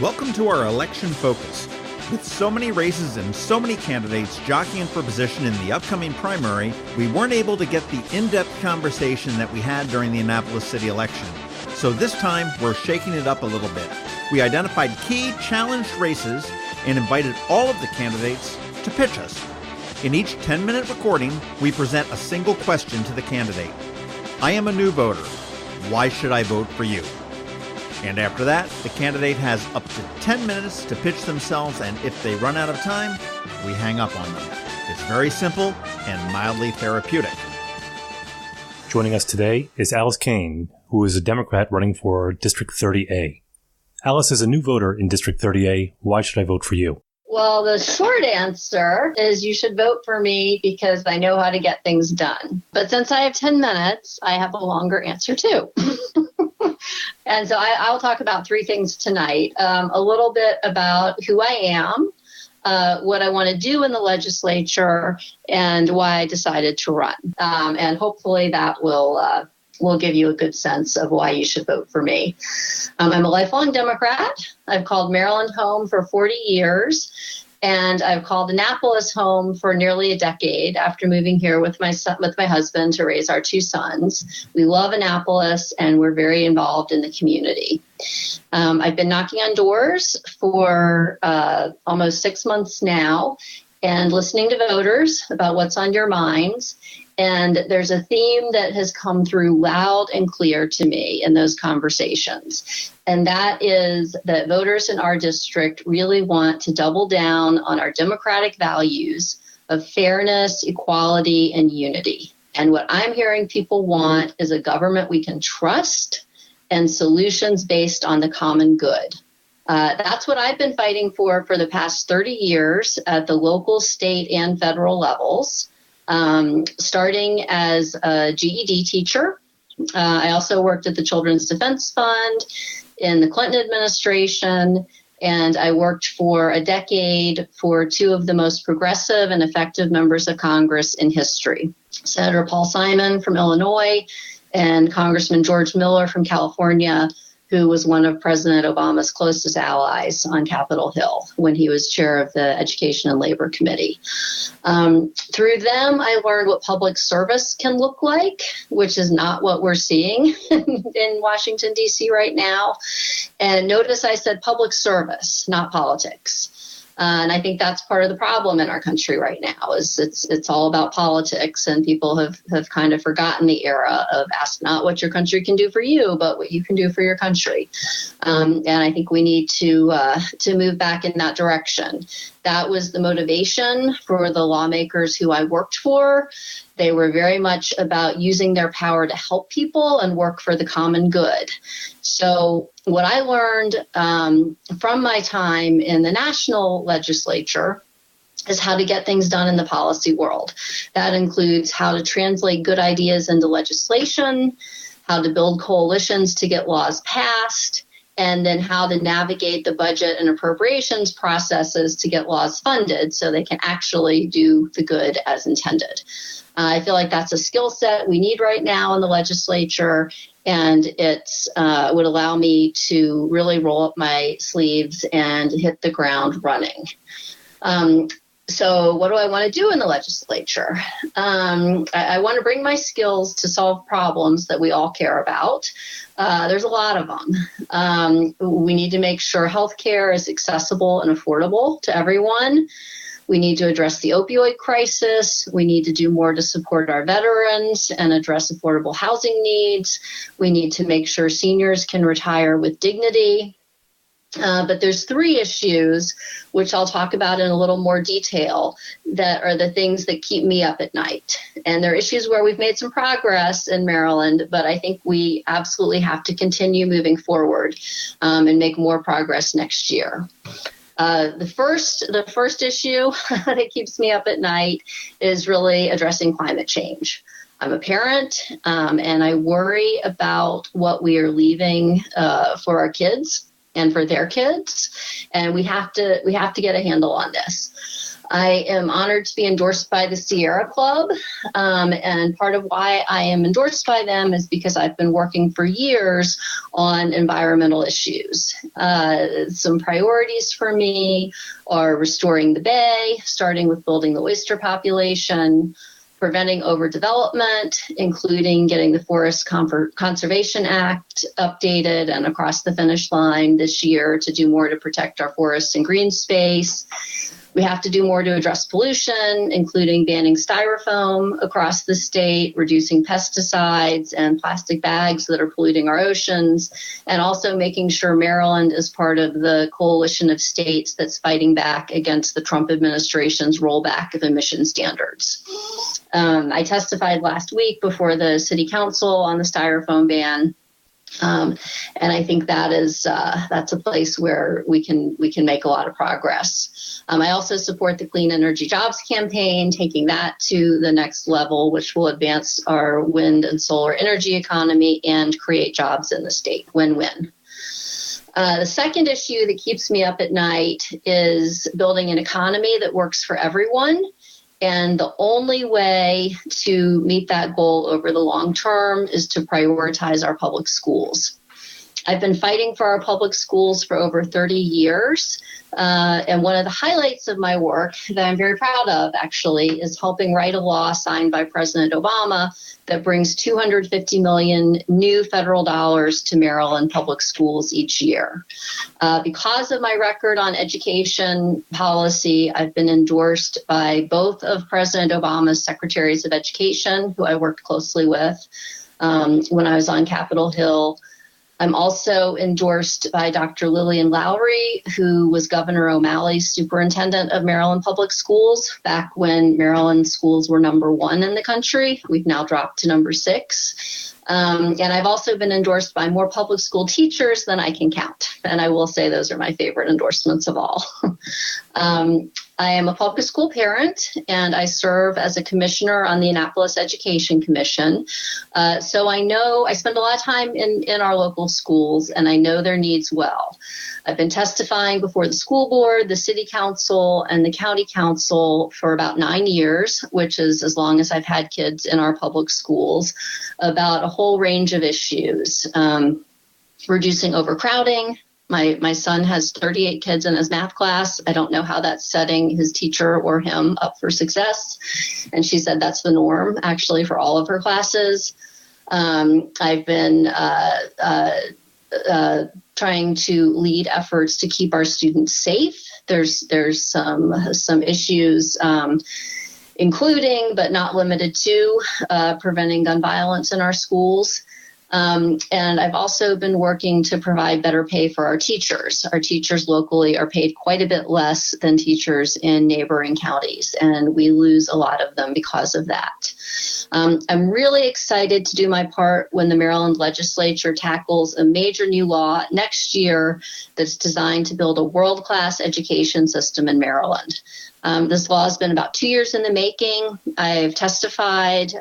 Welcome to our election focus. With so many races and so many candidates jockeying for position in the upcoming primary, we weren't able to get the in-depth conversation that we had during the Annapolis City election. So this time, we're shaking it up a little bit. We identified key challenged races and invited all of the candidates to pitch us. In each 10-minute recording, we present a single question to the candidate. I am a new voter. Why should I vote for you? And after that, the candidate has up to 10 minutes to pitch themselves, and if they run out of time, we hang up on them. It's very simple and mildly therapeutic. Joining us today is Alice Cain, who is a Democrat running for District 30A. Alice is a new voter in District 30A. Why should I vote for you? Well, the short answer is you should vote for me because I know how to get things done. But since I have 10 minutes, I have a longer answer too. And so I'll talk about three things tonight. A little bit about who I am, what I want to do in the legislature, and why I decided to run. And hopefully that will give you a good sense of why you should vote for me. I'm a lifelong Democrat. I've called Maryland home for 40 years, and I've called Annapolis home for nearly a decade after moving here with my husband to raise our two sons. We love Annapolis, and we're very involved in the community. I've been knocking on doors for almost 6 months now and listening to voters about what's on your minds. And there's a theme that has come through loud and clear to me in those conversations. And that is that voters in our district really want to double down on our democratic values of fairness, equality, and unity. And what I'm hearing people want is a government we can trust and solutions based on the common good. That's what I've been fighting for the past 30 years at the local, state, and federal levels. Starting as a GED teacher. I also worked at the Children's Defense Fund in the Clinton administration, and I worked for a decade for two of the most progressive and effective members of Congress in history, Senator Paul Simon from Illinois and Congressman George Miller from California, who was one of President Obama's closest allies on Capitol Hill when he was chair of the Education and Labor Committee. Through them, I learned what public service can look like, which is not what we're seeing in Washington, D.C. right now. And notice I said public service, not politics. And I think that's part of the problem in our country right now is it's all about politics, and people have kind of forgotten the era of ask not what your country can do for you, but what you can do for your country. And I think we need to move back in that direction. That was the motivation for the lawmakers who I worked for. They were very much about using their power to help people and work for the common good. So what I learned from my time in the national legislature is how to get things done in the policy world. That includes how to translate good ideas into legislation, how to build coalitions to get laws passed, and then how to navigate the budget and appropriations processes to get laws funded so they can actually do the good as intended. I feel like that's a skill set we need right now in the legislature, and it would allow me to really roll up my sleeves and hit the ground running. So what do I want to do in the legislature? I want to bring my skills to solve problems that we all care about. There's a lot of them. We need to make sure healthcare is accessible and affordable to everyone. We need to address the opioid crisis. We need to do more to support our veterans and address affordable housing needs. We need to make sure seniors can retire with dignity. But there's three issues, which I'll talk about in a little more detail, that are the things that keep me up at night. And they're issues where we've made some progress in Maryland, but I think we absolutely have to continue moving forward and make more progress next year. The first issue that keeps me up at night is really addressing climate change. I'm a parent, and I worry about what we are leaving for our kids. and for their kids. And we have to get a handle on this. I am honored to be endorsed by the Sierra Club. And part of why I am endorsed by them is because I've been working for years on environmental issues. Some priorities for me are restoring the bay, starting with building the oyster population, preventing overdevelopment, including getting the Forest Conservation Act updated and across the finish line this year to do more to protect our forests and green space. We have to do more to address pollution, including banning styrofoam across the state, reducing pesticides and plastic bags that are polluting our oceans, and also making sure Maryland is part of the coalition of states that's fighting back against the Trump administration's rollback of emission standards. I testified last week before the city council on the styrofoam ban. And I think that's a place where we can make a lot of progress. I also support the Clean Energy Jobs campaign, taking that to the next level, which will advance our wind and solar energy economy and create jobs in the state. Win-win. The second issue that keeps me up at night is building an economy that works for everyone. And the only way to meet that goal over the long term is to prioritize our public schools. I've been fighting for our public schools for over 30 years. And one of the highlights of my work that I'm very proud of, actually, is helping write a law signed by President Obama that brings $250 million new federal dollars to Maryland public schools each year. Because of my record on education policy, I've been endorsed by both of President Obama's secretaries of education, who I worked closely with when I was on Capitol Hill. I'm also endorsed by Dr. Lillian Lowry, who was Governor O'Malley's superintendent of Maryland public schools back when Maryland schools were number 1 in the country. We've now dropped to number 6. And I've also been endorsed by more public school teachers than I can count. And I will say those are my favorite endorsements of all. I am a public school parent, and I serve as a commissioner on the Annapolis Education Commission. So I spend a lot of time in our local schools, and I know their needs well. I've been testifying before the school board, the city council, and the county council for about 9 years, which is as long as I've had kids in our public schools, about a whole range of issues. Reducing overcrowding. My son has 38 kids in his math class. I don't know how that's setting his teacher or him up for success. And she said that's the norm, actually, for all of her classes. I've been trying to lead efforts to keep our students safe. There's some issues, including but not limited to preventing gun violence in our schools. And I've also been working to provide better pay for our teachers. Our teachers locally are paid quite a bit less than teachers in neighboring counties, and we lose a lot of them because of that. I'm really excited to do my part when the Maryland legislature tackles a major new law next year that's designed to build a world-class education system in Maryland. This law has been about 2 years in the making. I've testified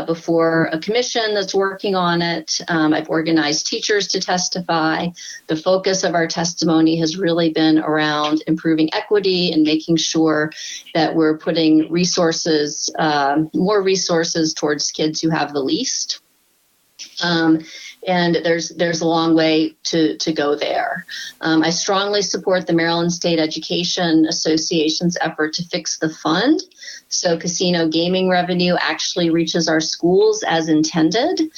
before a commission that's working on it. I've organized teachers to testify. The focus of our testimony has really been around improving equity and making sure that we're putting resources, more resources towards kids who have the least. And there's a long way to go there. I strongly support the Maryland State Education Association's effort to fix the fund so casino gaming revenue actually reaches our schools as intended.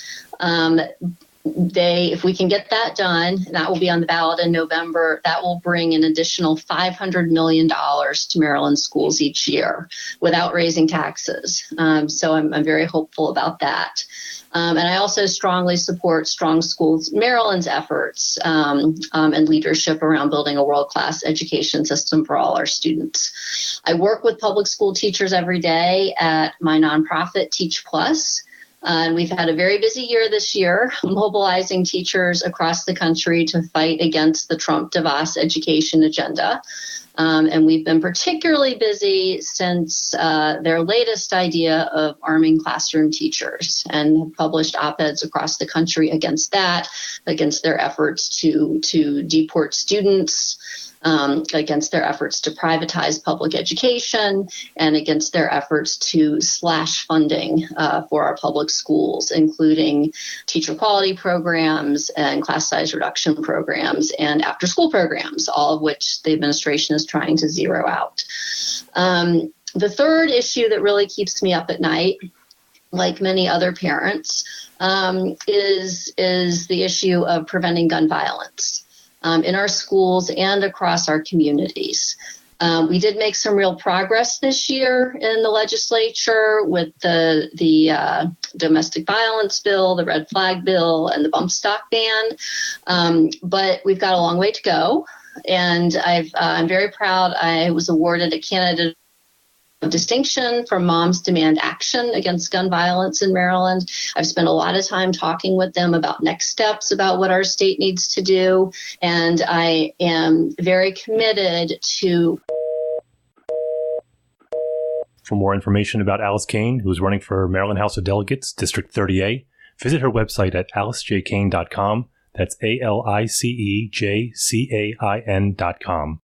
If we can get that done, that will be on the ballot in November, that will bring an additional $500 million to Maryland schools each year without raising taxes. So I'm very hopeful about that. And I also strongly support Strong Schools Maryland's efforts and leadership around building a world-class education system for all our students. I work with public school teachers every day at my nonprofit Teach Plus. And we've had a very busy year this year, mobilizing teachers across the country to fight against the Trump-DeVos education agenda. And we've been particularly busy since their latest idea of arming classroom teachers, and have published op-eds across the country against that, against their efforts to deport students, against their efforts to privatize public education, and against their efforts to slash funding for our public schools, including teacher quality programs and class size reduction programs and after-school programs, all of which the administration is trying to zero out. The third issue that really keeps me up at night, like many other parents, is the issue of preventing gun violence in our schools and across our communities. We did make some real progress this year in the legislature with the domestic violence bill, the red flag bill, and the bump stock ban. But we've got a long way to go. And I'm very proud. I was awarded a candidate of distinction for Moms Demand Action Against Gun Violence in Maryland. I've spent a lot of time talking with them about next steps, about what our state needs to do. And I am very committed to. For more information about Alice Cain, who is running for Maryland House of Delegates, District 30A, visit her website at alicejcain.com. That's ALICEJCAIN.com.